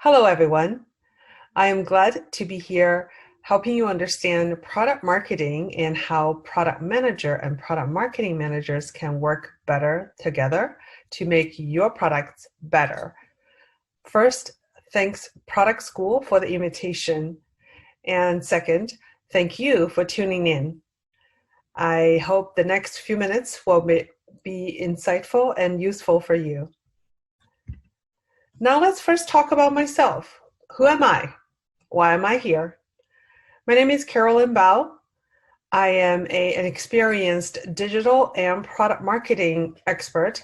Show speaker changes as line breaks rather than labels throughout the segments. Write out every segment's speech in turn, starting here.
Hello, everyone. I am glad to be here helping you understand product marketing and how product manager and product marketing managers can work better together to make your products better. First, thanks Product School for the invitation. And second, thank you for tuning in. I hope the next few minutes will be insightful and useful for you. Now let's first talk about myself. Who am I? Why am I here? My name is Carolyn Bao. I am an experienced digital and product marketing expert,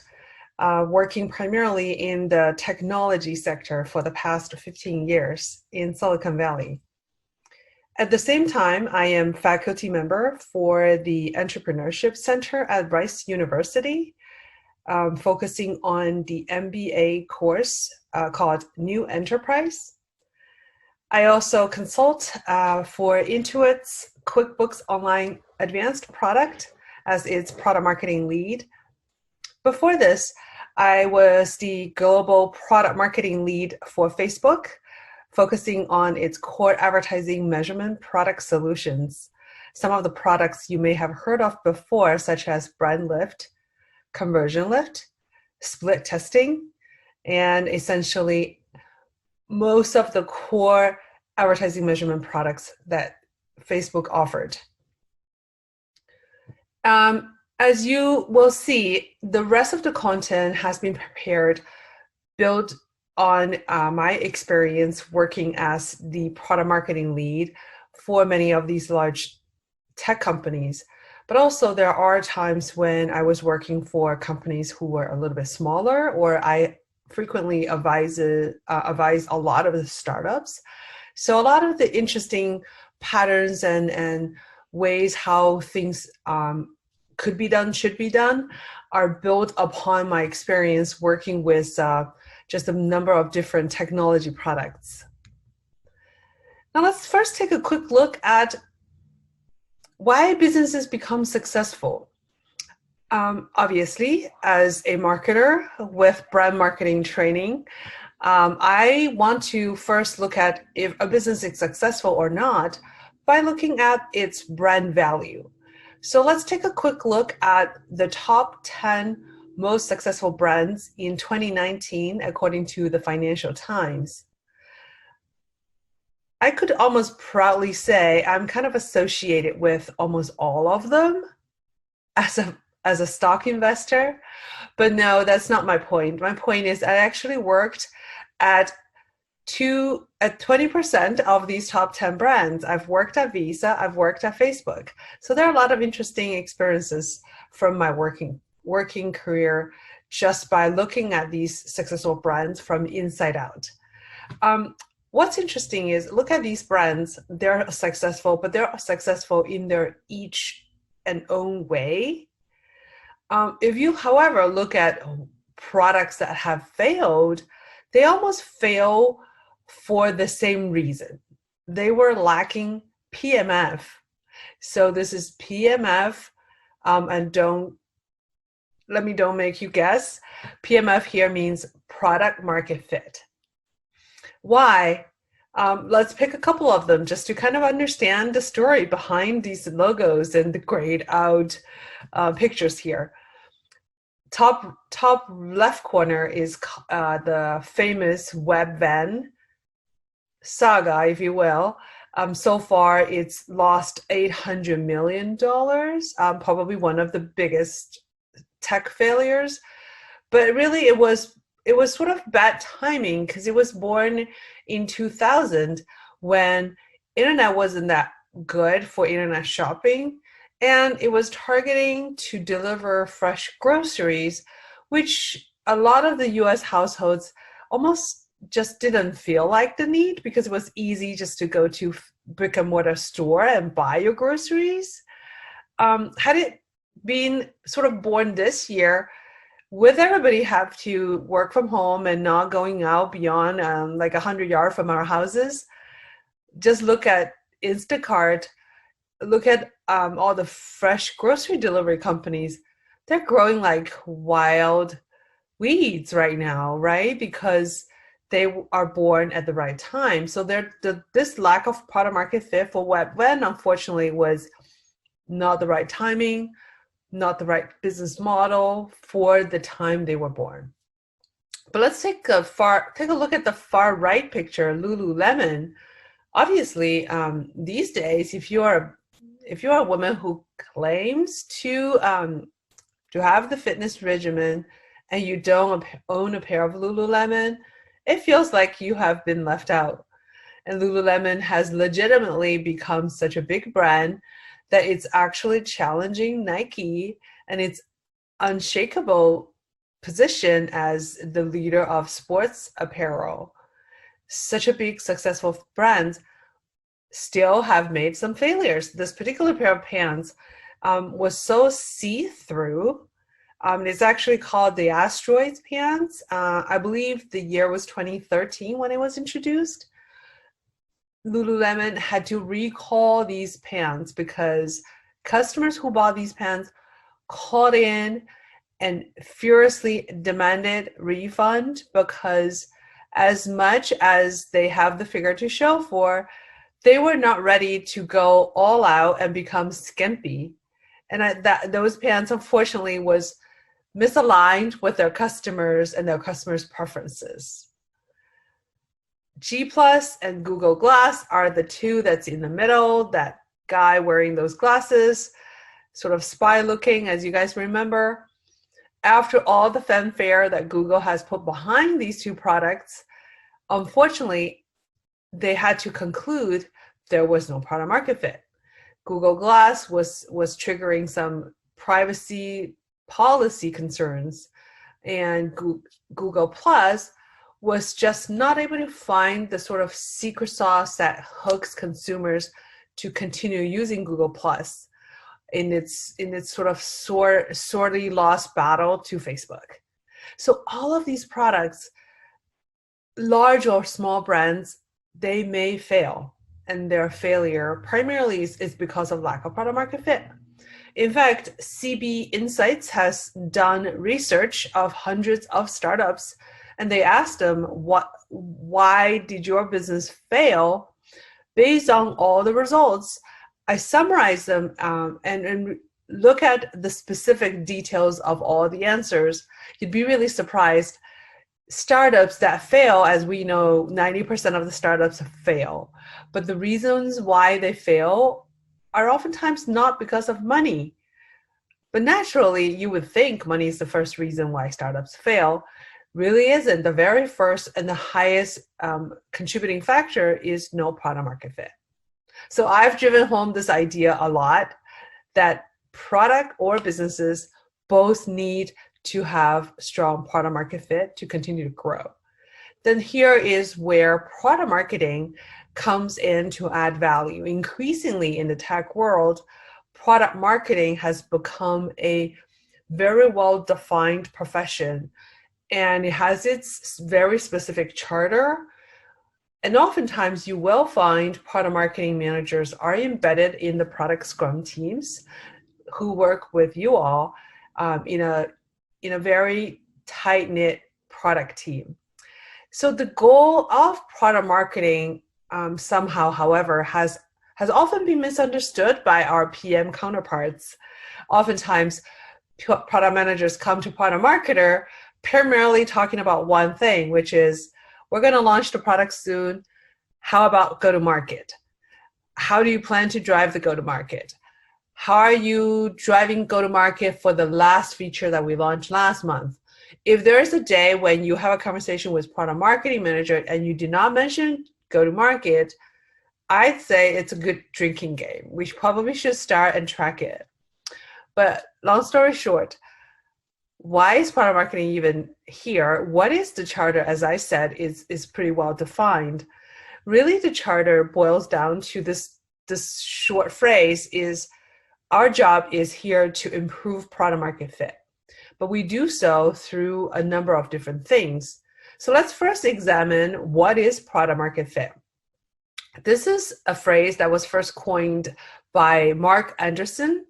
working primarily in the technology sector for the past 15 years in Silicon Valley. At the same time, I am faculty member for the Entrepreneurship Center at Rice University, focusing on the MBA course called New Enterprise. I also consult for Intuit's QuickBooks Online Advanced product as its product marketing lead. Before this, I was the global product marketing lead for Facebook, focusing on its core advertising measurement product solutions. Some of the products you may have heard of before, such as brand lift, conversion lift, split testing, and essentially most of the core advertising measurement products that Facebook offered. As you will see, the rest of the content has been prepared, built on my experience working as the product marketing lead for many of these large tech companies. But also there are times when I was working for companies who were a little bit smaller, or I frequently advise a lot of the startups. So a lot of the interesting patterns and ways how things could be done, should be done, are built upon my experience working with just a number of different technology products. Now let's first take a quick look at why businesses become successful. Obviously, as a marketer with brand marketing training, I want to first look at if a business is successful or not by looking at its brand value. So let's take a quick look at the top 10 most successful brands in 2019, according to the Financial Times. I could almost proudly say I'm kind of associated with almost all of them as a stock investor, but no, that's not my point. My point is I actually worked at 20% of these top 10 brands. I've worked at Visa, I've worked at Facebook. So there are a lot of interesting experiences from my working career just by looking at these successful brands from inside out. What's interesting is look at these brands, they're successful, but they're successful in their each and own way. If you, however, look at products that have failed, they almost fail for the same reason. They were lacking PMF. So this is PMF, and don't make you guess. PMF here means product market fit. Why? Let's pick a couple of them just to kind of understand the story behind these logos and the grayed out pictures here. Top left corner is the famous web van saga, if you will. So far, it's lost $800 million, probably one of the biggest tech failures. But really, it was sort of bad timing because it was born in 2000 when internet wasn't that good for internet shopping, and it was targeting to deliver fresh groceries, which a lot of the US households almost just didn't feel like the need because it was easy just to go to brick and mortar store and buy your groceries. Had it been sort of born this year, with everybody have to work from home and not going out beyond like 100 yards from our houses, just look at Instacart, look at all the fresh grocery delivery companies. They're growing like wild weeds right now, right? Because they are born at the right time. So this lack of product market fit for wet when unfortunately was not the right timing, not the right business model for the time they were born. But let's take a look at the far right picture, Lululemon. Obviously, these days, if you are a woman who claims to have the fitness regimen and you don't own a pair of Lululemon, it feels like you have been left out. And Lululemon has legitimately become such a big brand that it's actually challenging Nike and its unshakable position as the leader of sports apparel. Such a big, successful brand still have made some failures. This particular pair of pants was so see-through. It's actually called the Asteroids pants. I believe the year was 2013 when it was introduced. Lululemon had to recall these pants because customers who bought these pants called in and furiously demanded refund because as much as they have the figure to show for, they were not ready to go all out and become skimpy. And those pants, unfortunately, was misaligned with their customers and their customers' preferences. G Plus and Google Glass are the two that's in the middle. That guy wearing those glasses, sort of spy looking, as you guys remember. After all the fanfare that Google has put behind these two products, unfortunately, they had to conclude there was no product market fit. Google Glass was triggering some privacy policy concerns, and Google Plus was just not able to find the sort of secret sauce that hooks consumers to continue using Google Plus in its sort of sorely lost battle to Facebook. So all of these products, large or small brands, they may fail, and their failure primarily is because of lack of product market fit. In fact, CB Insights has done research of hundreds of startups, and they asked them, why did your business fail? Based on all the results, I summarized them and look at the specific details of all the answers. You'd be really surprised. Startups that fail, as we know, 90% of the startups fail. But the reasons why they fail are oftentimes not because of money. But naturally, you would think money is the first reason why startups fail. Really isn't. The very first and the highest contributing factor is no product market fit. So I've driven home this idea a lot that product or businesses both need to have strong product market fit to continue to grow. Then here is where product marketing comes in to add value. Increasingly in the tech world, product marketing has become a very well-defined profession, and it has its very specific charter. And oftentimes you will find product marketing managers are embedded in the product scrum teams who work with you all in a very tight-knit product team. So the goal of product marketing somehow, however, has often been misunderstood by our PM counterparts. Oftentimes, product managers come to product marketer primarily talking about one thing, which is, we're going to launch the product soon. How about go-to-market? How do you plan to drive the go-to-market? How are you driving go-to-market for the last feature that we launched last month? If there's a day when you have a conversation with product marketing manager and you did not mention go-to-market, I'd say it's a good drinking game. We probably should start and track it. But long story short, why is product marketing even here? What is the charter? As I said, is pretty well defined. Really, the charter boils down to this short phrase is, our job is here to improve product market fit. But we do so through a number of different things. So let's first examine what is product market fit. This is a phrase that was first coined by Mark Anderson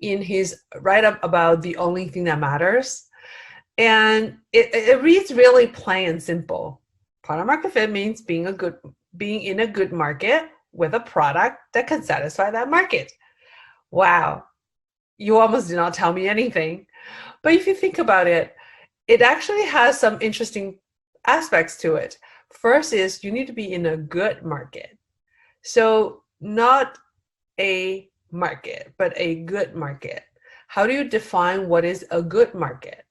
in his write-up about The Only Thing That Matters. And it reads really plain and simple. Product market fit means being in a good market with a product that can satisfy that market. Wow, you almost did not tell me anything. But if you think about it, it actually has some interesting aspects to it. First is you need to be in a good market. So not a market, but a good market. How do you define what is a good market?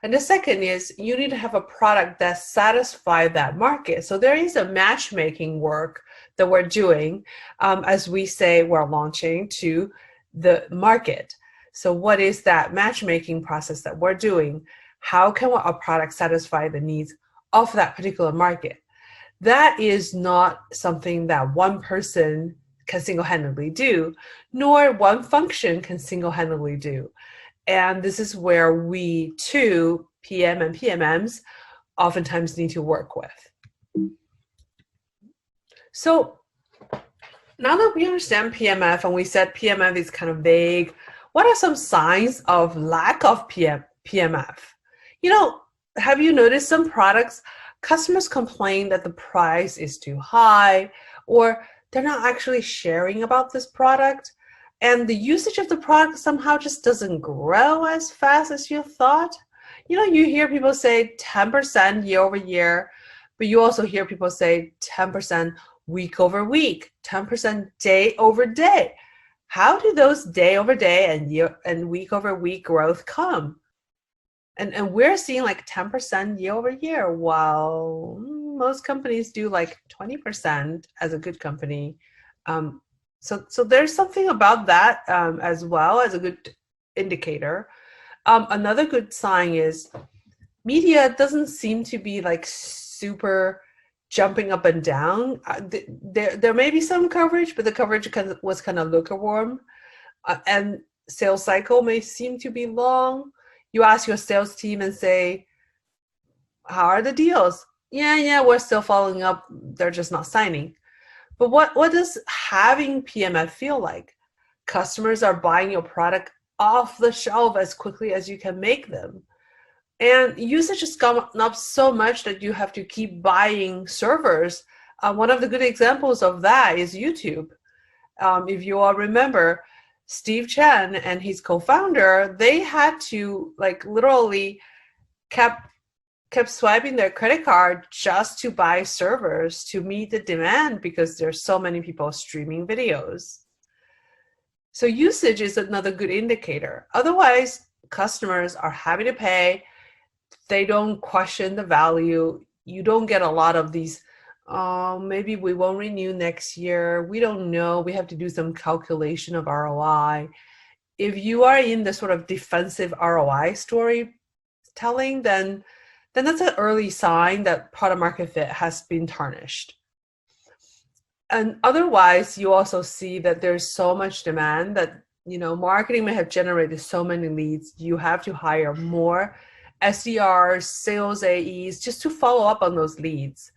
And the second is you need to have a product that satisfies that market. So there is a matchmaking work that we're doing as we say we're launching to the market. So what is that matchmaking process that we're doing? How can our product satisfy the needs of that particular market? That is not something that one person can single-handedly do, nor one function can single-handedly do. And this is where we too, PM and PMMs, oftentimes need to work with. So now that we understand PMF and we said PMF is kind of vague, what are some signs of lack of PMF? You know, have you noticed some products, customers complain that the price is too high, or they're not actually sharing about this product, and the usage of the product somehow just doesn't grow as fast as you thought? You know, you hear people say 10% year over year, but you also hear people say 10% week over week, 10% day over day. How do those day over day and year and week over week growth come? And we're seeing like 10% year over year, while most companies do like 20% as a good company. So there's something about that as well as a good indicator. Another good sign is media doesn't seem to be like super jumping up and down. There may be some coverage, but the coverage was kind of lukewarm, and sales cycle may seem to be long. You ask your sales team and say, how are the deals? Yeah, we're still following up. They're just not signing. But what does having PMF feel like? Customers are buying your product off the shelf as quickly as you can make them. And usage has gone up so much that you have to keep buying servers. One of the good examples of that is YouTube. If you all remember, Steve Chen and his co-founder, they had to like literally kept swiping their credit card just to buy servers to meet the demand because there's so many people streaming videos. So usage is another good indicator. Otherwise, customers are happy to pay. They don't question the value. You don't get a lot of these, maybe we won't renew next year. We don't know. We have to do some calculation of ROI. If you are in the sort of defensive ROI storytelling, then that's an early sign that product market fit has been tarnished. And otherwise, you also see that there's so much demand that, you know, marketing may have generated so many leads. You have to hire more SDRs, sales AEs, just to follow up on those leads.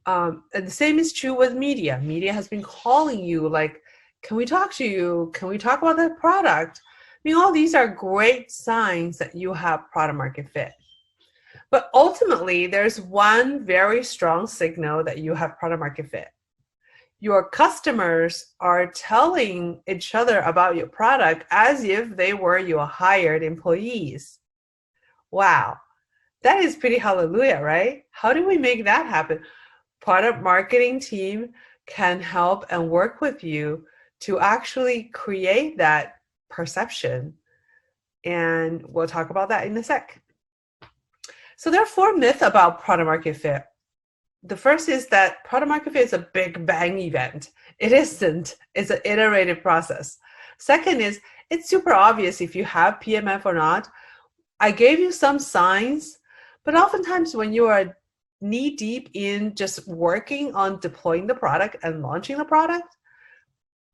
And the same is true with media. Media has been calling you like, can we talk to you? Can we talk about that product? I mean, all these are great signs that you have product market fit. But ultimately, there's one very strong signal that you have product market fit. Your customers are telling each other about your product as if they were your hired employees. Wow, that is pretty hallelujah, right? How do we make that happen? Product marketing team can help and work with you to actually create that perception. And we'll talk about that in a sec. So there are 4 myths about product market fit. The first is that product market fit is a big bang event. It isn't. It's an iterative process. Second is it's super obvious if you have PMF or not. I gave you some signs, but oftentimes when you are knee deep in just working on deploying the product and launching the product,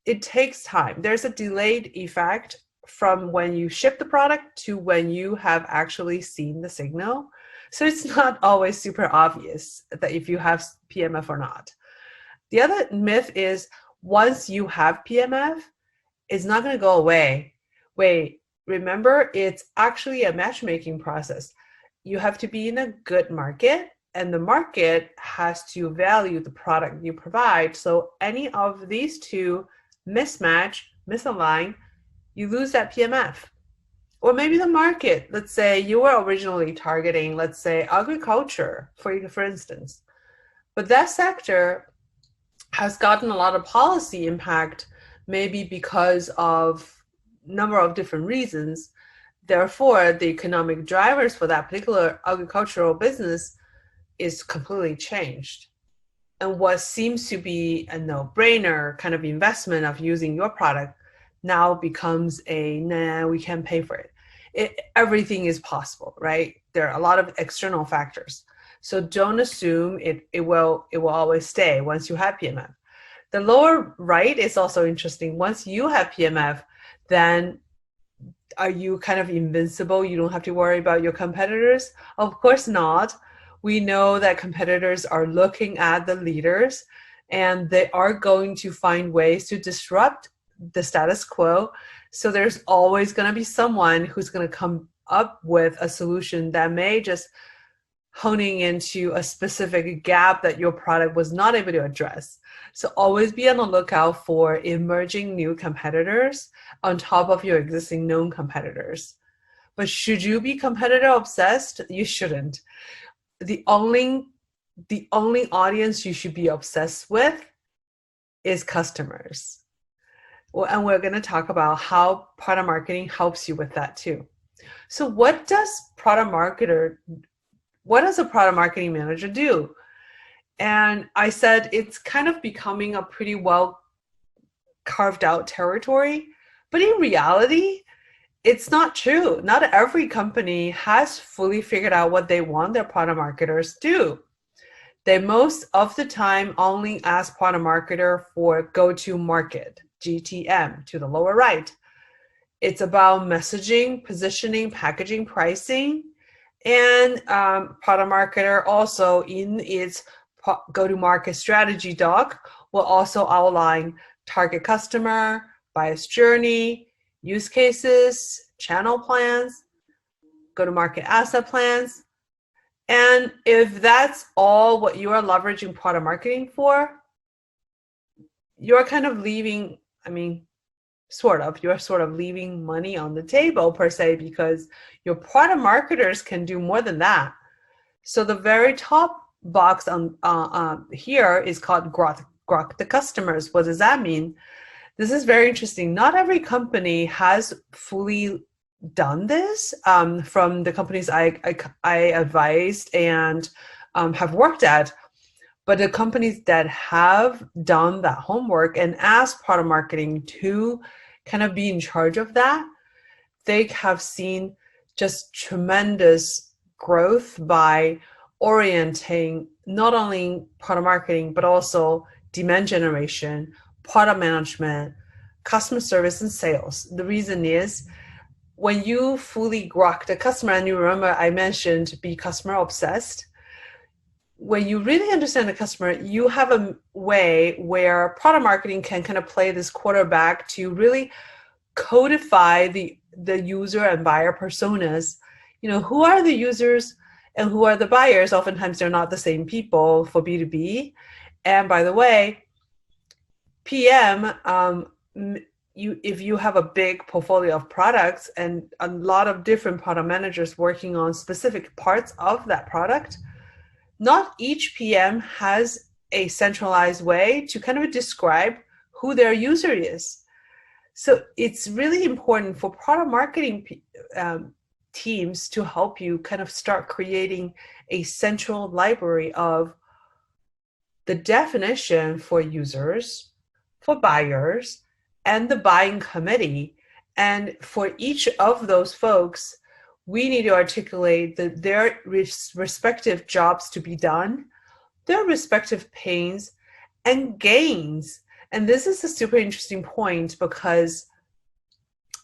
it takes time. There's a delayed effect from when you ship the product to when you have actually seen the signal. So it's not always super obvious that if you have PMF or not. The other myth is once you have PMF, it's not going to go away. Wait, remember, it's actually a matchmaking process. You have to be in a good market and the market has to value the product you provide. So any of these two misalign, you lose that PMF. Or maybe the market, let's say you were originally targeting, let's say agriculture, for instance, but that sector has gotten a lot of policy impact, maybe because of number of different reasons. Therefore, the economic drivers for that particular agricultural business is completely changed. And what seems to be a no-brainer kind of investment of using your product now becomes a, nah, we can't pay for it. Everything is possible, right? There are a lot of external factors. So don't assume it will always stay once you have PMF. The lower right is also interesting. Once you have PMF, then are you kind of invincible? You don't have to worry about your competitors? Of course not. We know that competitors are looking at the leaders and they are going to find ways to disrupt the status quo. So there's always going to be someone who's going to come up with a solution that may just honing into a specific gap that your product was not able to address. So always be on the lookout for emerging new competitors on top of your existing known competitors. But should you be competitor obsessed? You shouldn't. The only audience you should be obsessed with is customers. Well, and we're going to talk about how product marketing helps you with that too. So what does a product marketing manager do? And I said it's kind of becoming a pretty well carved out territory, but in reality, it's not true. Not every company has fully figured out what they want their product marketers to do. They most of the time only ask product marketer for go-to-market, GTM, to the lower right. It's about messaging, positioning, packaging, pricing, and product marketer also in its go-to-market strategy doc will also outline target customer, buyer's journey, use cases, channel plans, go-to-market asset plans. And if that's all what you are leveraging product marketing for, you're kind of leaving, you're sort of leaving money on the table per se, because your product marketers can do more than that. So the very top box on here is called grok the customers. What does that mean? This is very interesting. Not every company has fully done this. From the companies I advised and have worked at, but the companies that have done that homework and asked product marketing to kind of be in charge of that, they have seen just tremendous growth by orienting not only product marketing, but also demand generation, product management, customer service, and sales. The reason is when you fully grok the customer, and you remember I mentioned be customer obsessed, when you really understand the customer, you have a way where product marketing can kind of play this quarterback to really codify the user and buyer personas. Who are the users and who are the buyers? Oftentimes they're not the same people for B2B. And by the way, PM, if you have a big portfolio of products and a lot of different product managers working on specific parts of that product, not each PM has a centralized way to kind of describe who their user is. So it's really important for product marketing teams to help you kind of start creating a central library of the definition for users, for buyers, and the buying committee. And for each of those folks, we need to articulate their respective jobs to be done, their respective pains and gains. And this is a super interesting point, because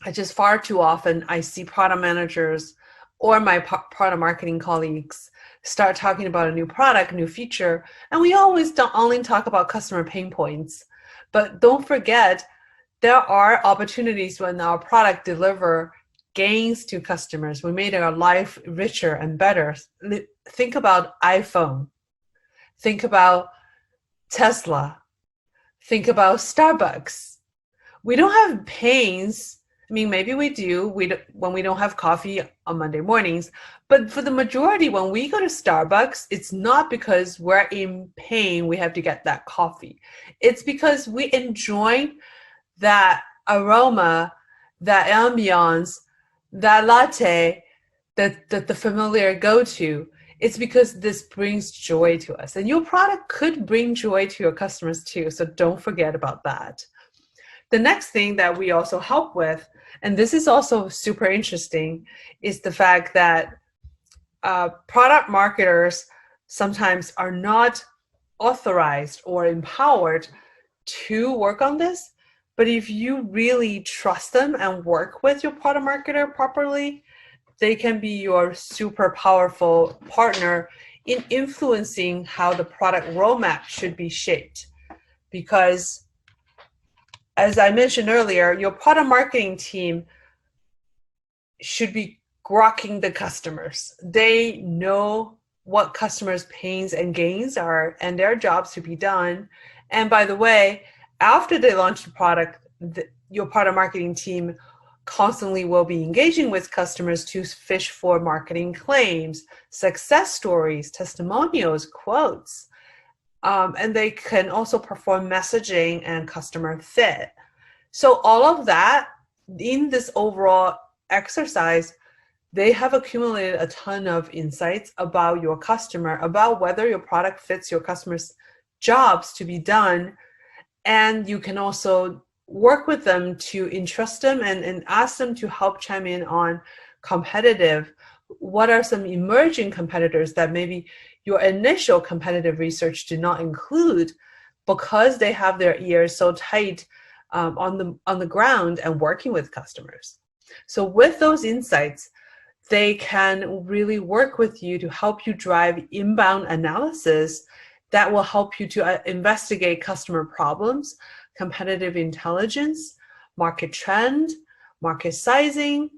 I just far too often I see product managers or my product marketing colleagues start talking about a new product, new feature, and we always don't only talk about customer pain points. But don't forget, there are opportunities when our product deliver gains to customers. We made our life richer and better. Think about iPhone. Think about Tesla. Think about Starbucks. We don't have pains. I mean, maybe we do when we don't have coffee on Monday mornings. But for the majority, when we go to Starbucks, it's not because we're in pain we have to get that coffee. It's because we enjoy that aroma, that ambiance, that latte, that the familiar go-to. It's because this brings joy to us. And your product could bring joy to your customers too. So don't forget about that. The next thing that we also help with, and this is also super interesting, is the fact that product marketers sometimes are not authorized or empowered to work on this. But if you really trust them and work with your product marketer properly, they can be your super powerful partner in influencing how the product roadmap should be shaped. Because as I mentioned earlier, your product marketing team should be grokking the customers. They know what customers' pains and gains are and their jobs to be done. And by the way, after they launch the product, your product marketing team constantly will be engaging with customers to fish for marketing claims, success stories, testimonials, quotes. And they can also perform messaging and customer fit. So all of that in this overall exercise, they have accumulated a ton of insights about your customer, about whether your product fits your customers' jobs to be done. And you can also work with them to entrust them and ask them to help chime in on competitive. What are some emerging competitors that maybe your initial competitive research did not include because they have their ears so tight on the ground and working with customers. So with those insights, they can really work with you to help you drive inbound analysis that will help you to investigate customer problems, competitive intelligence, market trend, market sizing,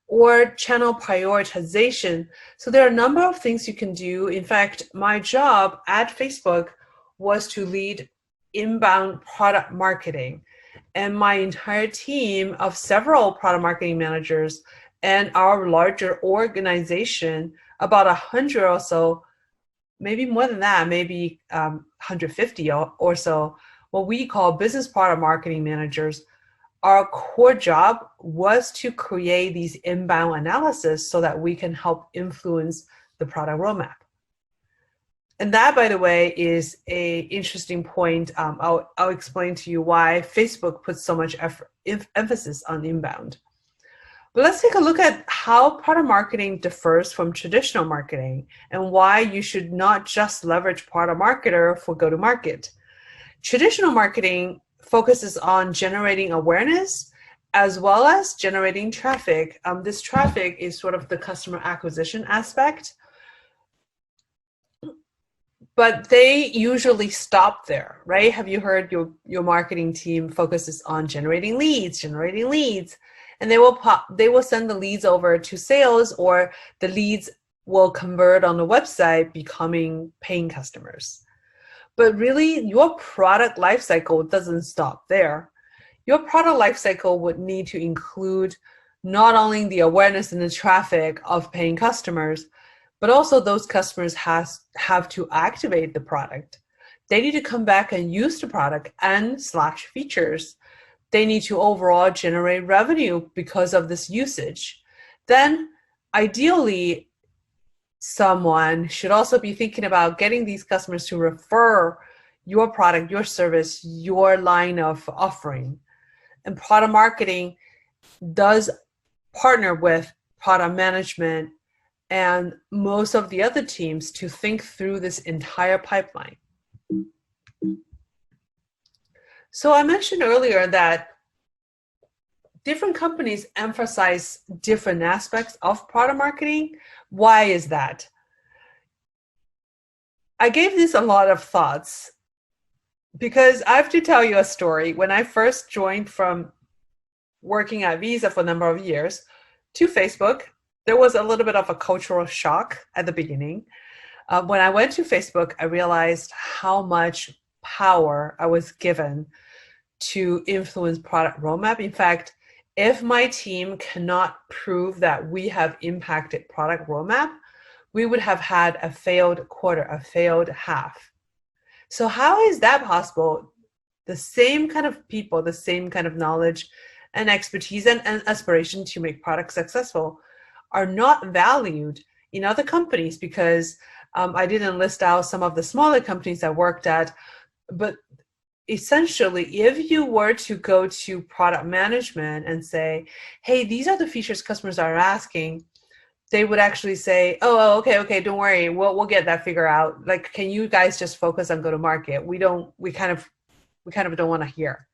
or channel prioritization. So there are a number of things you can do. In fact, my job at Facebook was to lead inbound product marketing. And my entire team of several product marketing managers and our larger organization, about 100 or so, maybe more than that, maybe 150 or so, what we call business product marketing managers, our core job was to create these inbound analysis so that we can help influence the product roadmap. And that, by the way, is a interesting point. I'll explain to you why Facebook puts so much emphasis on inbound. But let's take a look at how product marketing differs from traditional marketing and why you should not just leverage product marketer for go-to-market. Traditional marketing focuses on generating awareness as well as generating traffic. This traffic is sort of the customer acquisition aspect, but they usually stop there, right? Have you heard your marketing team focuses on generating leads, and they will send the leads over to sales, or the leads will convert on the website, becoming paying customers. But really, your product lifecycle doesn't stop there. Your product lifecycle would need to include not only the awareness and the traffic of paying customers, but also those customers have to activate the product. They need to come back and use the product and / features. They need to overall generate revenue because of this usage. Then ideally, someone should also be thinking about getting these customers to refer your product, your service, your line of offering. And product marketing does partner with product management and most of the other teams to think through this entire pipeline. So I mentioned earlier that different companies emphasize different aspects of product marketing. Why is that? I gave this a lot of thoughts because I have to tell you a story. When I first joined from working at Visa for a number of years, to Facebook. There was a little bit of a cultural shock at the beginning. When I went to Facebook, I realized how much power I was given to influence product roadmap. In fact, if my team cannot prove that we have impacted product roadmap, we would have had a failed quarter, a failed half. So how is that possible? The same kind of people, the same kind of knowledge and expertise and aspiration to make products successful are not valued in other companies, because I didn't list out some of the smaller companies I worked at, but essentially, if you were to go to product management and say, hey, these are the features customers are asking, they would actually say, oh, okay, don't worry, we'll get that figured out. Like, can you guys just focus on go to market? We kind of don't want to hear.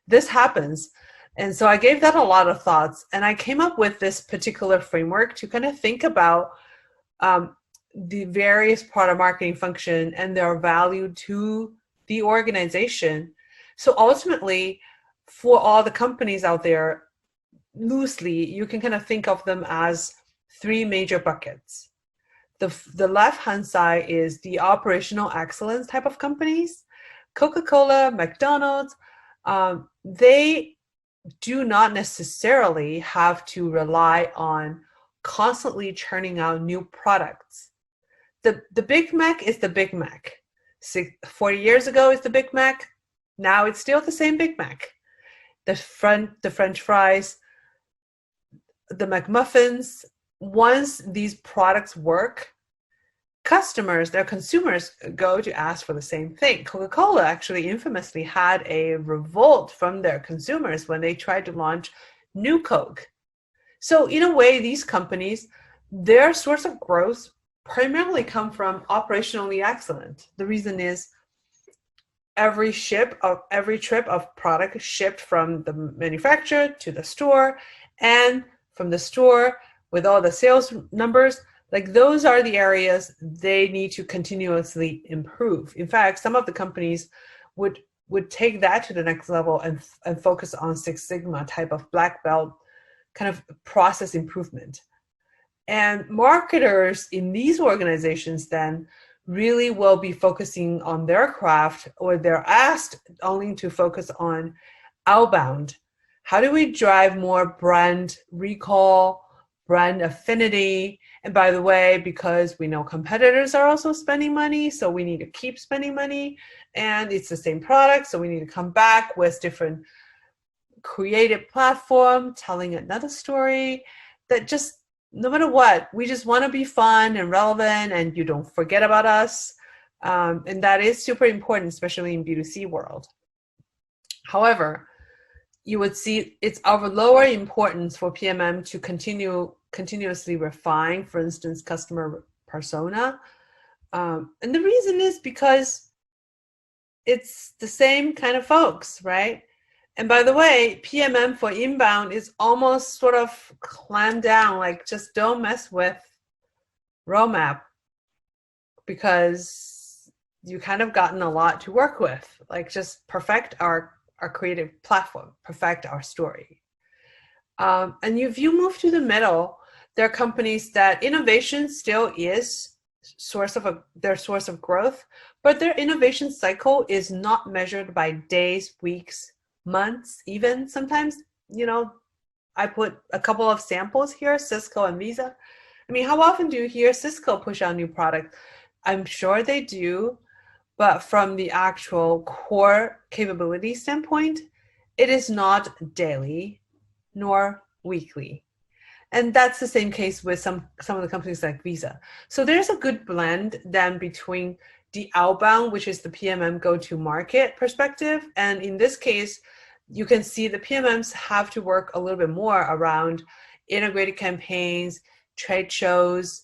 This happens. And so I gave that a lot of thoughts, and I came up with this particular framework to kind of think about the various product marketing function and their value to the organization. So ultimately, for all the companies out there, loosely, you can kind of think of them as three major buckets. The left-hand side is the operational excellence type of companies. Coca-Cola, McDonald's, they do not necessarily have to rely on constantly churning out new products. The Big Mac is the Big Mac. 40 years ago is the Big Mac. Now it's still the same Big Mac. The French fries, the McMuffins, once these products work, customers, their consumers, go to ask for the same thing. Coca-Cola actually infamously had a revolt from their consumers when they tried to launch new Coke. So in a way, these companies, their source of growth primarily come from operationally excellent. The reason is every trip of product shipped from the manufacturer to the store, and from the store with all the sales numbers, like those are the areas they need to continuously improve. In fact, some of the companies would take that to the next level and focus on Six Sigma type of black belt kind of process improvement. And marketers in these organizations then really will be focusing on their craft, or they're asked only to focus on outbound. How do we drive more brand recall, brand affinity? And by the way, because we know competitors are also spending money, so we need to keep spending money, and it's the same product, so we need to come back with different creative platform telling another story that just, no matter what, we just want to be fun and relevant, and you don't forget about us. And that is super important, especially in B2C world. However, you would see it's of lower importance for PMM to continuously refine, for instance, customer persona. And the reason is because it's the same kind of folks, right? And by the way, PMM for inbound is almost sort of clamped down, like just don't mess with roadmap, because you kind of gotten a lot to work with. Like just perfect our creative platform, perfect our story. And if you move to the middle, there are companies that innovation still is their source of growth, but their innovation cycle is not measured by days, weeks, months, even sometimes. I put a couple of samples here, Cisco and Visa. I mean, how often do you hear Cisco push out new product? I'm sure they do, but from the actual core capability standpoint, it is not daily nor weekly. And that's the same case with some of the companies like Visa. So there's a good blend then between the outbound, which is the PMM go-to-market perspective. And in this case, you can see the PMMs have to work a little bit more around integrated campaigns, trade shows,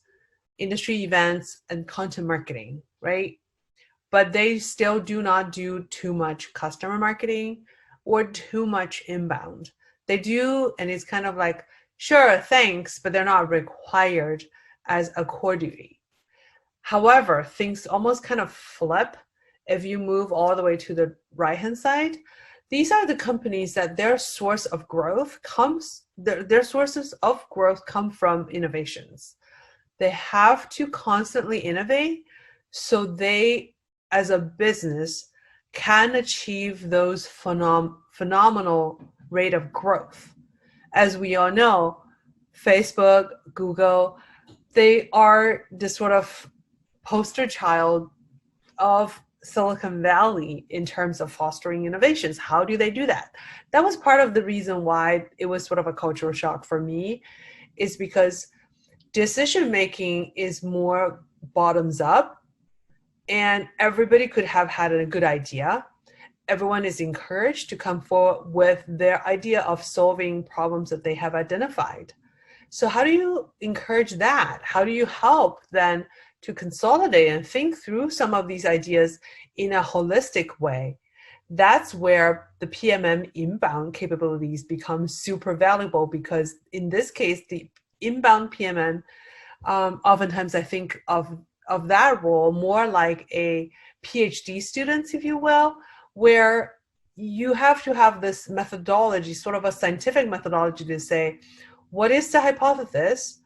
industry events, and content marketing, right? But they still do not do too much customer marketing or too much inbound. They do, and it's kind of like, sure, thanks, but they're not required as a core duty. However, things almost kind of flip if you move all the way to the right-hand side. These are the companies that their source of growth comes their sources of growth come from innovations. They have to constantly innovate so they, as a business, can achieve those phenomenal rate of growth. As we all know, Facebook, Google, they are this sort of poster child of Silicon Valley in terms of fostering innovations. How do they do that? That was part of the reason why it was sort of a cultural shock for me, is because decision making is more bottoms up, and everybody could have had a good idea. Everyone is encouraged to come forward with their idea of solving problems that they have identified. So how do you encourage that? How do you help then to consolidate and think through some of these ideas in a holistic way? That's where the PMM inbound capabilities become super valuable, because in this case, the inbound PMM, oftentimes I think of that role more like a PhD student, if you will, where you have to have this methodology, sort of a scientific methodology, to say, what is the hypothesis?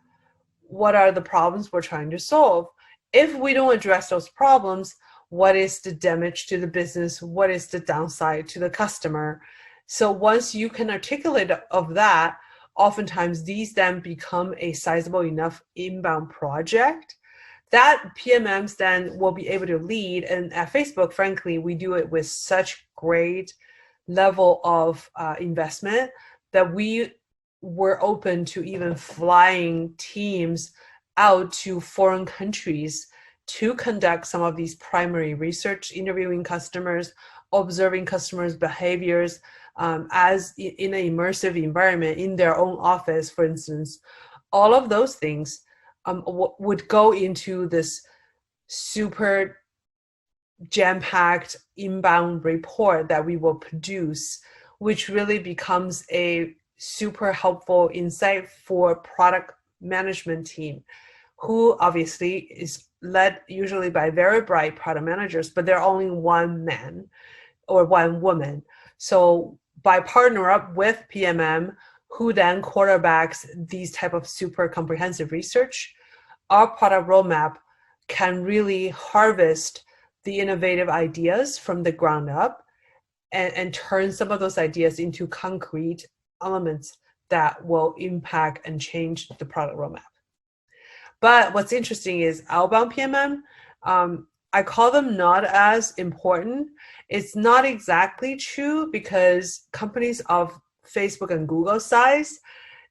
What are the problems we're trying to solve? If we don't address those problems, what is the damage to the business? What is the downside to the customer? So once you can articulate of that, oftentimes these then become a sizable enough inbound project that PMMs then will be able to lead. And at Facebook, frankly, we do it with such great level of investment that we were open to even flying teams out to foreign countries to conduct some of these primary research, interviewing customers, observing customers' behaviors as in an immersive environment in their own office, for instance. All of those things would go into this super jam-packed inbound report that we will produce, which really becomes a super helpful insight for product management team, who obviously is led usually by very bright product managers, but they're only one man or one woman. So by partner up with PMM, who then quarterbacks these type of super comprehensive research, our product roadmap can really harvest the innovative ideas from the ground up and turn some of those ideas into concrete elements that will impact and change the product roadmap. But what's interesting is outbound PMM, I call them not as important. It's not exactly true, because companies of Facebook and Google size,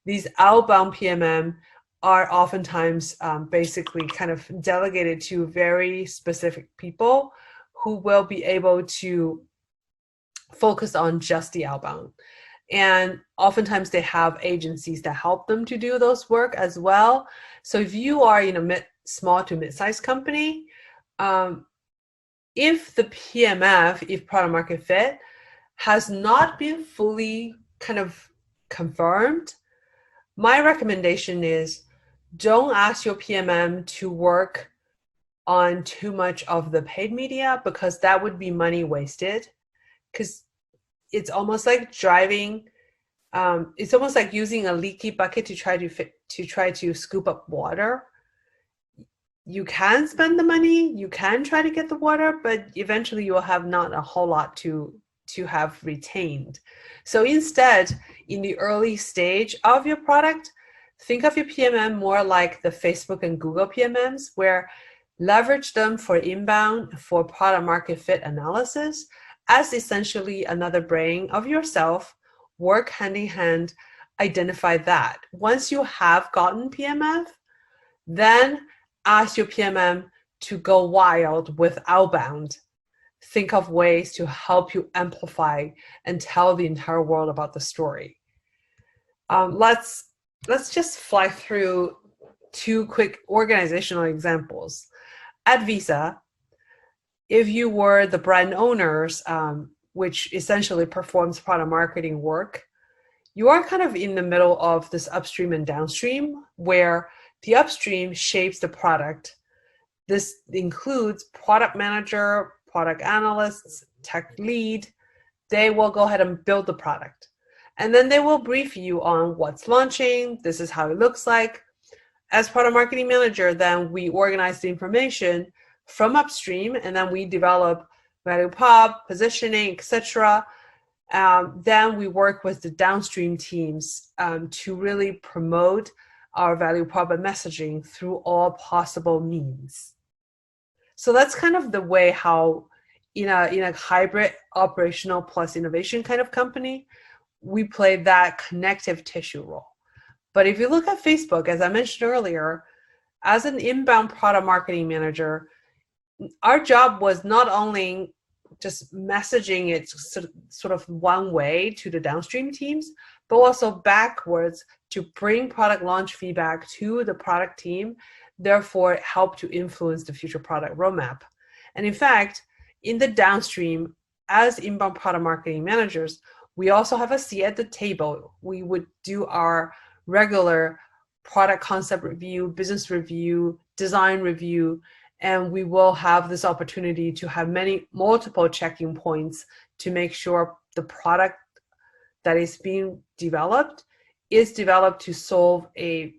these outbound PMM are oftentimes basically kind of delegated to very specific people who will be able to focus on just the outbound. And oftentimes they have agencies that help them to do those work as well. So if you are in a small to mid-sized company, if the PMF, if product market fit, has not been fully kind of confirmed, my recommendation is don't ask your PMM to work on too much of the paid media, because that would be money wasted. Because it's almost like driving. It's almost like using a leaky bucket to try to scoop up water. You can spend the money, you can try to get the water, but eventually you will have not a whole lot to have retained. So instead, in the early stage of your product, think of your PMM more like the Facebook and Google PMMs, where leverage them for inbound, for product market fit analysis, as essentially another brain of yourself. Work hand in hand, identify that. Once you have gotten PMF, then ask your PMM to go wild with outbound. Think of ways to help you amplify and tell the entire world about the story. Let's just fly through two quick organizational examples. At Visa, if you were the brand owners, which essentially performs product marketing work, you are kind of in the middle of this upstream and downstream, where the upstream shapes the product. This includes product manager, product analysts, tech lead. They will go ahead and build the product. And then they will brief you on what's launching. This is how it looks like. As product marketing manager, then we organize the information from upstream, and then we develop value prop, positioning, etc. Then we work with the downstream teams to really promote our value prop and messaging through all possible means. So that's kind of the way how in a hybrid operational plus innovation kind of company, we play that connective tissue role. But if you look at Facebook, as I mentioned earlier, as an inbound product marketing manager, our job was not only just messaging it sort of one way to the downstream teams, but also backwards to bring product launch feedback to the product team, therefore help to influence the future product roadmap. And in fact, in the downstream, as inbound product marketing managers, we also have a seat at the table. We would do our regular product concept review, business review, design review, and we will have this opportunity to have multiple checking points to make sure the product that is being developed is developed to solve a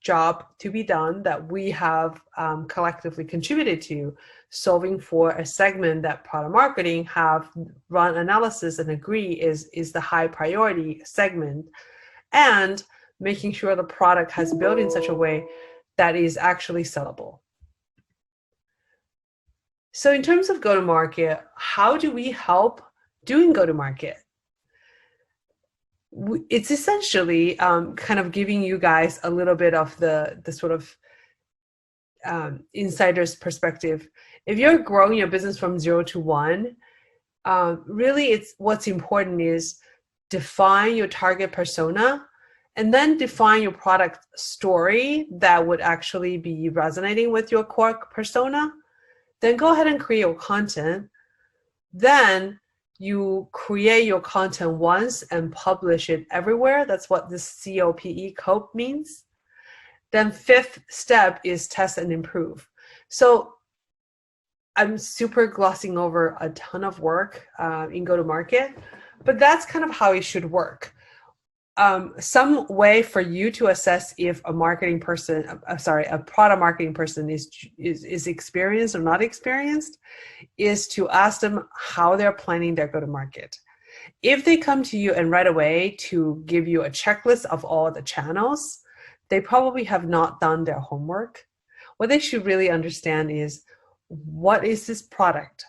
job to be done that we have collectively contributed to, solving for a segment that product marketing have run analysis and agree is the high priority segment, and making sure the product has built in such a way that is actually sellable. So in terms of go-to-market, how do we help doing go-to-market? It's essentially kind of giving you guys a little bit of the sort of insider's perspective. If you're growing your business from 0 to 1, really what's important is define your target persona and then define your product story that would actually be resonating with your core persona. Then go ahead and create your content. Then you create your content once and publish it everywhere. That's what this COPE means. Then fifth step is test and improve. So I'm super glossing over a ton of work in go-to-market, but that's kind of how it should work. Some way for you to assess if a marketing person, a product marketing person is experienced or not experienced, is to ask them how they're planning their go-to-market. If they come to you and right away to give you a checklist of all the channels, they probably have not done their homework. What they should really understand is, what is this product?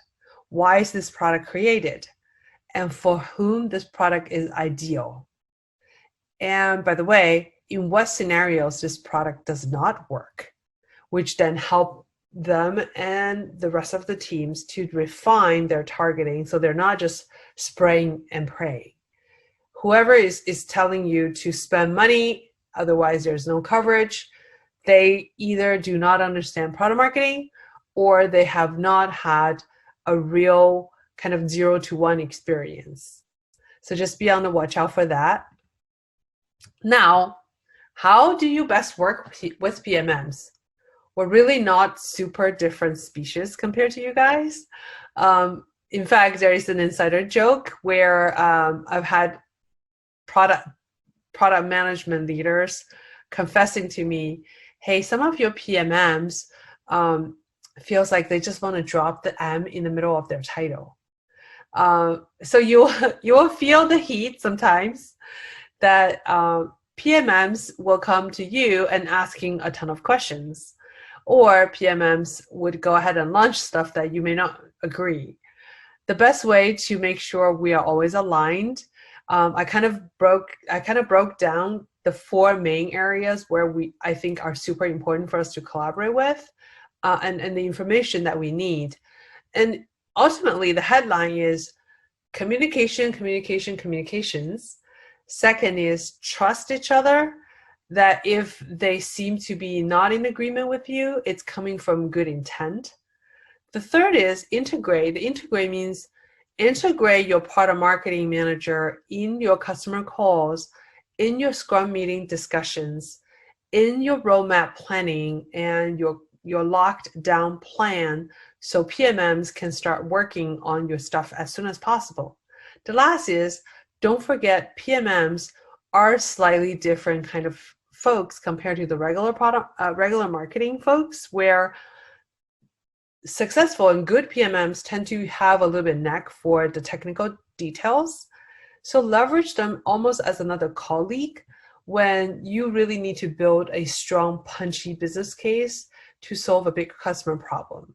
Why is this product created? And for whom this product is ideal? And by the way, in what scenarios this product does not work, which then help them and the rest of the teams to refine their targeting so they're not just spraying and praying. Whoever is telling you to spend money, otherwise there's no coverage, they either do not understand product marketing or they have not had a real kind of 0 to 1 experience. So just be on the watch out for that. Now, how do you best work with PMMs? We're really not super different species compared to you guys. In fact, there is an insider joke where I've had product management leaders confessing to me, hey, some of your PMMs feels like they just want to drop the M in the middle of their title. So you will feel the heat sometimes that PMMs will come to you and asking a ton of questions, or PMMs would go ahead and launch stuff that you may not agree. The best way to make sure we are always aligned, I kind of broke down the 4 main areas where I think are super important for us to collaborate with, and the information that we need. And ultimately, the headline is communication, communication, communications. Second is trust each other, that if they seem to be not in agreement with you, it's coming from good intent. The third is integrate. The integrate means integrate your product marketing manager in your customer calls, in your Scrum meeting discussions, in your roadmap planning, and your locked down plan, so PMMs can start working on your stuff as soon as possible. The last is don't forget PMMs are slightly different kind of folks compared to the regular marketing folks, where successful and good PMMs tend to have a little bit knack for the technical details. So leverage them almost as another colleague when you really need to build a strong, punchy business case to solve a big customer problem.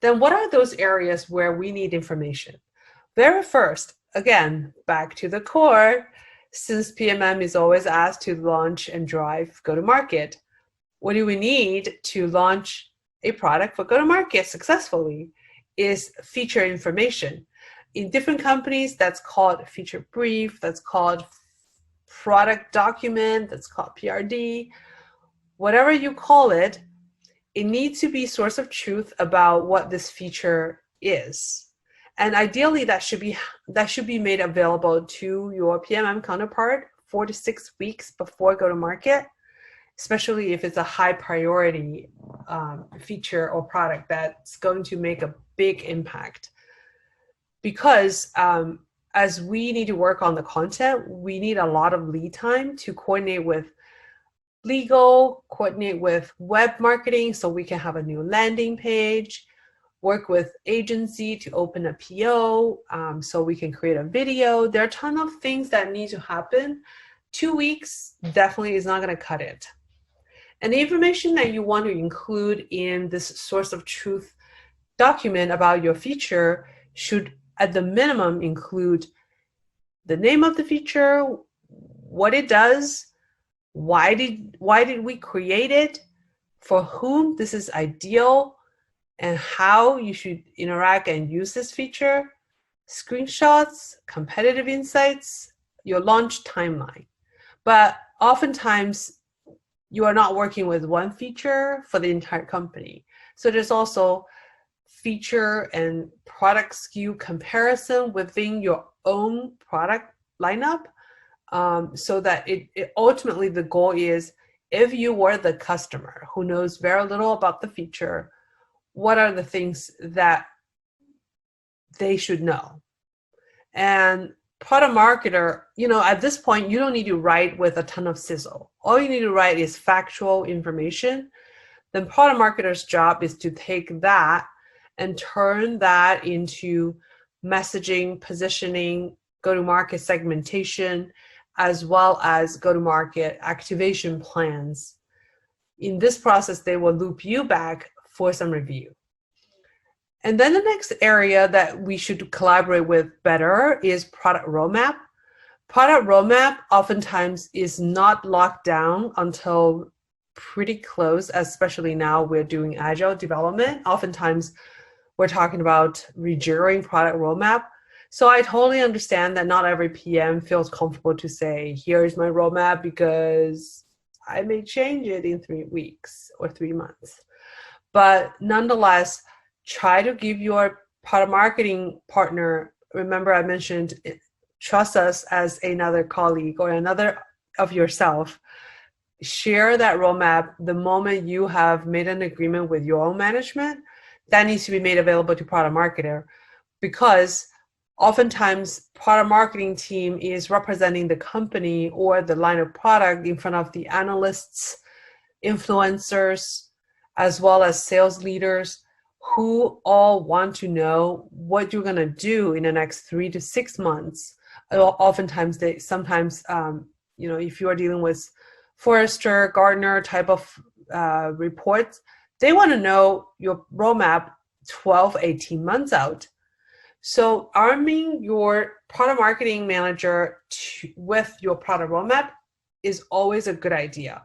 Then what are those areas where we need information? Very first, again, back to the core, since PMM is always asked to launch and drive go-to-market, what do we need to launch a product for go-to-market successfully is feature information. In different companies, that's called feature brief, that's called product document, that's called PRD. Whatever you call it, it needs to be source of truth about what this feature is. And ideally, that should be made available to your PMM counterpart 4 to 6 weeks before go-to-market, especially if it's a high priority feature or product that's going to make a big impact. Because as we need to work on the content, we need a lot of lead time to coordinate with legal, coordinate with web marketing so we can have a new landing page, work with agency to open a PO so we can create a video. There are a ton of things that need to happen. 2 weeks definitely is not going to cut it. And the information that you want to include in this source of truth document about your feature should at the minimum include the name of the feature, what it does, why did we create it, for whom this is ideal, and how you should interact and use this feature, screenshots, competitive insights, your launch timeline. But oftentimes, you are not working with one feature for the entire company. So there's also feature and product SKU comparison within your own product lineup, so that it ultimately the goal is, if you were the customer who knows very little about the feature, what are the things that they should know? And product marketer, at this point, you don't need to write with a ton of sizzle. All you need to write is factual information. Then product marketer's job is to take that and turn that into messaging, positioning, go-to-market segmentation, as well as go-to-market activation plans. In this process, they will loop you back for some review. And then the next area that we should collaborate with better is product roadmap. Product roadmap oftentimes is not locked down until pretty close, especially now we're doing agile development. Oftentimes we're talking about rejiggering product roadmap. So I totally understand that not every PM feels comfortable to say, here's my roadmap because I may change it in 3 weeks or 3 months. But nonetheless, try to give your product marketing partner, remember I mentioned, trust us as another colleague or another of yourself. Share that roadmap the moment you have made an agreement with your own management. That needs to be made available to product marketer, because oftentimes product marketing team is representing the company or the line of product in front of the analysts, influencers, as well as sales leaders, who all want to know what you're going to do in the next 3 to 6 months. Oftentimes, if you are dealing with Forrester, Gartner type of reports, they want to know your roadmap 12, 18 months out. So arming your product marketing manager with your product roadmap is always a good idea.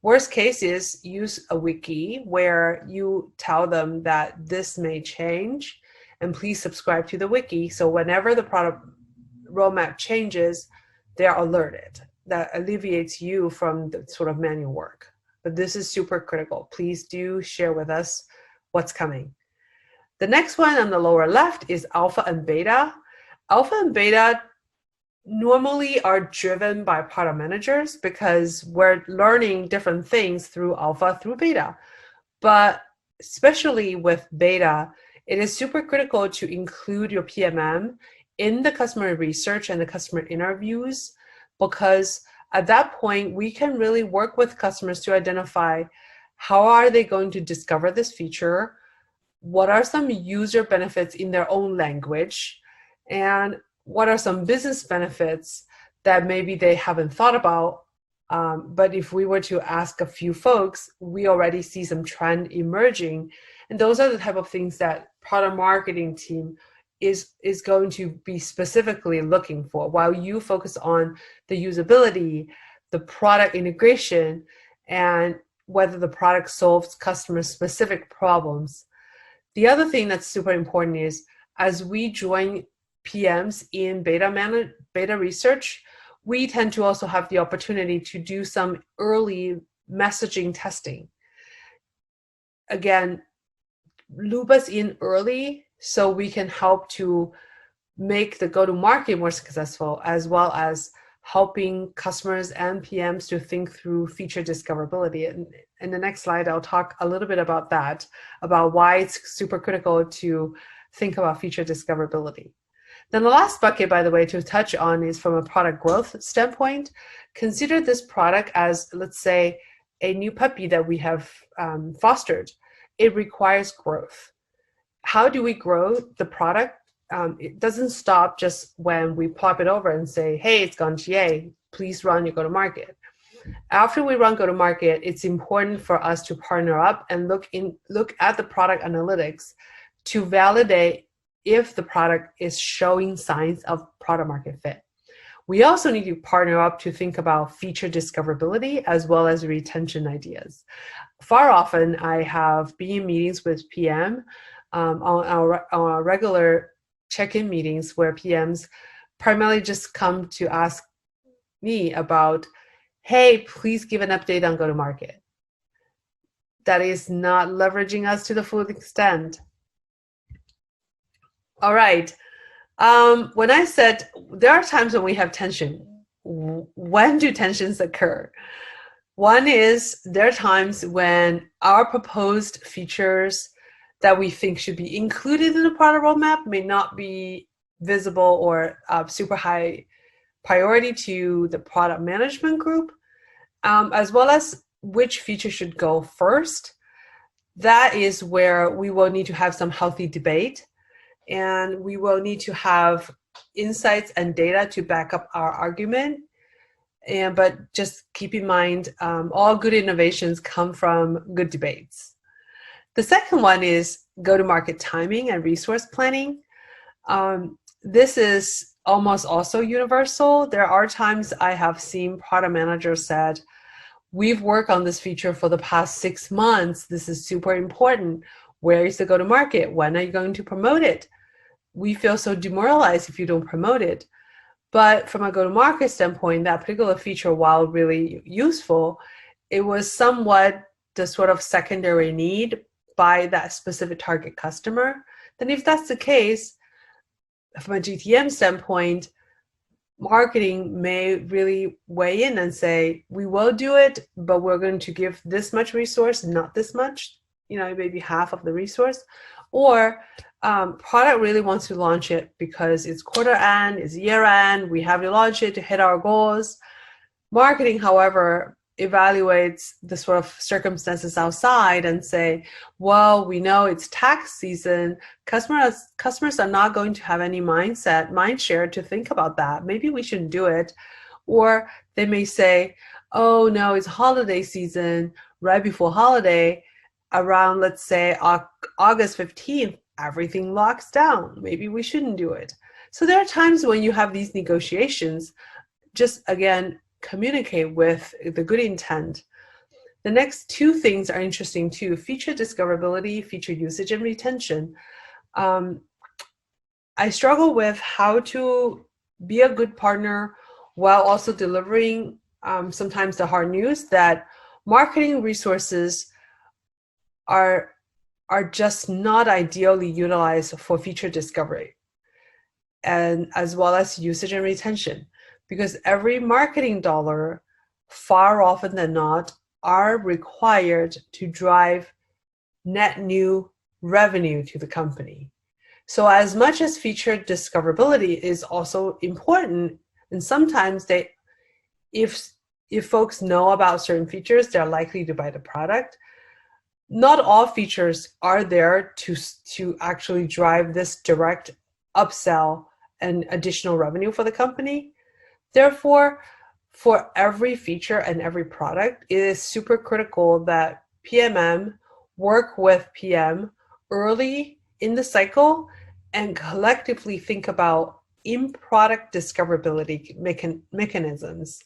Worst case is use a wiki where you tell them that this may change and please subscribe to the wiki. So whenever the product roadmap changes, they're alerted. That alleviates you from the sort of manual work. But this is super critical. Please do share with us what's coming. The next one on the lower left is alpha and beta. Alpha and beta normally are driven by product managers because we're learning different things through alpha, through beta. But especially with beta, it is super critical to include your PMM in the customer research and the customer interviews, because at that point, we can really work with customers to identify how are they going to discover this feature, what are some user benefits in their own language, and what are some business benefits that maybe they haven't thought about. But if we were to ask a few folks, we already see some trend emerging. And those are the type of things that product marketing team is going to be specifically looking for, while you focus on the usability, the product integration, and whether the product solves customer specific problems. The other thing that's super important is, as we join PMs in beta research, we tend to also have the opportunity to do some early messaging testing. Again, loop us in early so we can help to make the go-to-market more successful, as well as helping customers and PMs to think through feature discoverability. And in the next slide, I'll talk a little bit about that, about why it's super critical to think about feature discoverability. Then the last bucket, by the way, to touch on is from a product growth standpoint. Consider this product as, let's say, a new puppy that we have fostered. It requires growth. How do we grow the product? It doesn't stop just when we plop it over and say, hey, it's gone GA, please run your go-to-market. After we run go-to-market, it's important for us to partner up and look at the product analytics to validate if the product is showing signs of product market fit. We also need to partner up to think about feature discoverability as well as retention ideas. Far often, I have been in meetings with PM on our regular check-in meetings where PMs primarily just come to ask me about, hey, please give an update on go-to-market. That is not leveraging us to the full extent. All right. When I said there are times when we have tension, when do tensions occur? One is there are times when our proposed features that we think should be included in the product roadmap may not be visible or super high priority to the product management group, as well as which feature should go first. That is where we will need to have some healthy debate, and we will need to have insights and data to back up our argument. But just keep in mind, all good innovations come from good debates. The second one is go-to-market timing and resource planning. This is almost also universal. There are times I have seen product managers said, we've worked on this feature for the past 6 months. This is super important. Where is the go-to-market? When are you going to promote it? We feel so demoralized if you don't promote it. But from a go-to-market standpoint, that particular feature, while really useful, it was somewhat the sort of secondary need by that specific target customer. Then if that's the case, from a GTM standpoint, marketing may really weigh in and say, we will do it, but we're going to give this much resource, not this much, maybe half of the resource. Or product really wants to launch it because it's quarter end, it's year end, we have to launch it to hit our goals. Marketing, however, evaluates the sort of circumstances outside and say, well, we know it's tax season. Customers are not going to have any mind share to think about that. Maybe we shouldn't do it. Or they may say, oh no, it's holiday season, right before holiday, around, let's say, August 15th, everything locks down. Maybe we shouldn't do it. So there are times when you have these negotiations, just again, communicate with the good intent. The next two things are interesting too: feature discoverability, feature usage, and retention. I struggle with how to be a good partner while also delivering sometimes the hard news that marketing resources are just not ideally utilized for feature discovery, and as well as usage and retention. Because every marketing dollar, far often than not, are required to drive net new revenue to the company. So as much as feature discoverability is also important, and sometimes if folks know about certain features, they're likely to buy the product. Not all features are there to actually drive this direct upsell and additional revenue for the company. Therefore, for every feature and every product, it is super critical that PMM work with PM early in the cycle and collectively think about in-product discoverability mechanisms.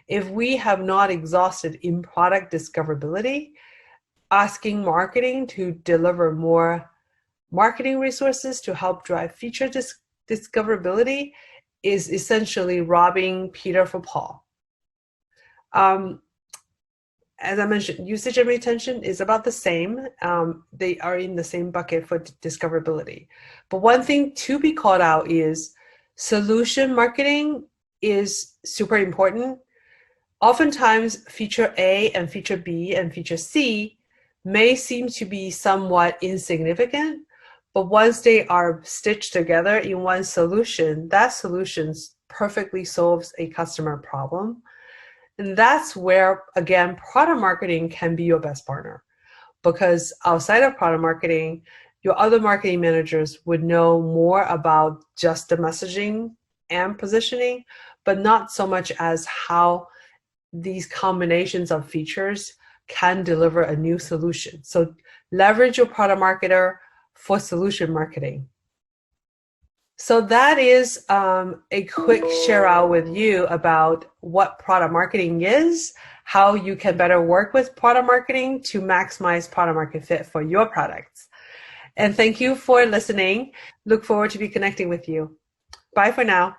If we have not exhausted in-product discoverability, asking marketing to deliver more marketing resources to help drive feature discoverability is essentially robbing Peter for Paul. As I mentioned, usage and retention is about the same. They are in the same bucket for discoverability. But one thing to be called out is solution marketing is super important. Oftentimes, feature A and feature B and feature C may seem to be somewhat insignificant, but once they are stitched together in one solution, that solution perfectly solves a customer problem. And that's where, again, product marketing can be your best partner, because outside of product marketing, your other marketing managers would know more about just the messaging and positioning, but not so much as how these combinations of features can deliver a new solution. So leverage your product marketer for solution marketing. So that is a quick share out with you about what product marketing is, how you can better work with product marketing to maximize product market fit for your products. And thank you for listening. Look forward to be connecting with you. Bye for now.